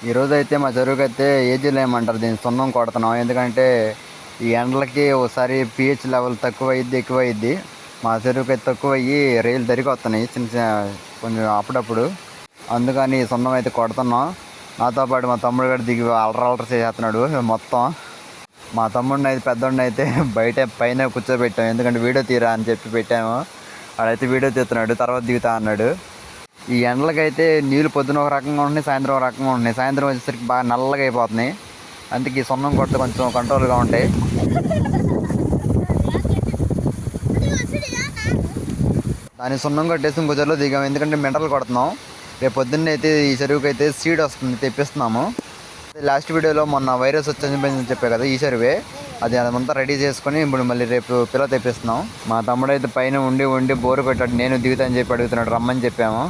ఈరోజు అయితే మా చెరువుకి అయితే ఏజీలు ఏమంటారు దీన్ని సున్నం కొడుతున్నాం. ఎందుకంటే ఈ ఎండలకి ఒకసారి పిహెచ్ లెవెల్ తక్కువ అయ్యిద్ది, ఎక్కువ అయ్యిద్ది. మా చెరువుకి అయితే తక్కువ అయ్యి రైలు దరికి వస్తున్నాయి చిన్న చిన్న కొంచెం అప్పుడప్పుడు. అందుకని సున్నం అయితే కొడుతున్నాం. నాతో పాటు మా తమ్ముడు కూడా దిగి అలర చేస్తున్నాడు మొత్తం. మా తమ్ముడిని అయితే పెద్దోడిని అయితే బయట పైన కూర్చోబెట్టాము. ఎందుకంటే వీడియో తీరా అని చెప్పి పెట్టాము. వాడైతే వీడియో తీస్తున్నాడు, తర్వాత దిగుతా అన్నాడు. ఈ ఎండలకైతే నీళ్ళు పొద్దున ఒక రకంగా ఉంటున్నాయి, సాయంత్రం ఒక రకంగా ఉంటున్నాయి. సాయంత్రం వచ్చేసరికి బాగా నల్లగా అయిపోతున్నాయి. అందుకే ఈ సున్నం కొడితే కొంచెం కంట్రోల్గా ఉంటాయి. దాన్ని సున్నం కొట్టేసి ఇంకో చెరువులో దిగాము. ఎందుకంటే మినరల్ కొడుతున్నాం. రేపు పొద్దున్న అయితే ఈ చెరువుకి అయితే సీడ్ వస్తుంది, తెప్పిస్తున్నాము. లాస్ట్ వీడియోలో మొన్న వైరస్ వచ్చి చెప్పే కదా, ఈ చెరువే అది. అదంతా రెడీ చేసుకొని ఇప్పుడు మళ్ళీ రేపు పిల్ల తెప్పిస్తున్నాం. మా తమ్ముడు అయితే పైన ఉండి బోరు కొట్టాడు. నేను దిగుతా అని చెప్పి అడుగుతున్నాడు, రమ్మని చెప్పాము.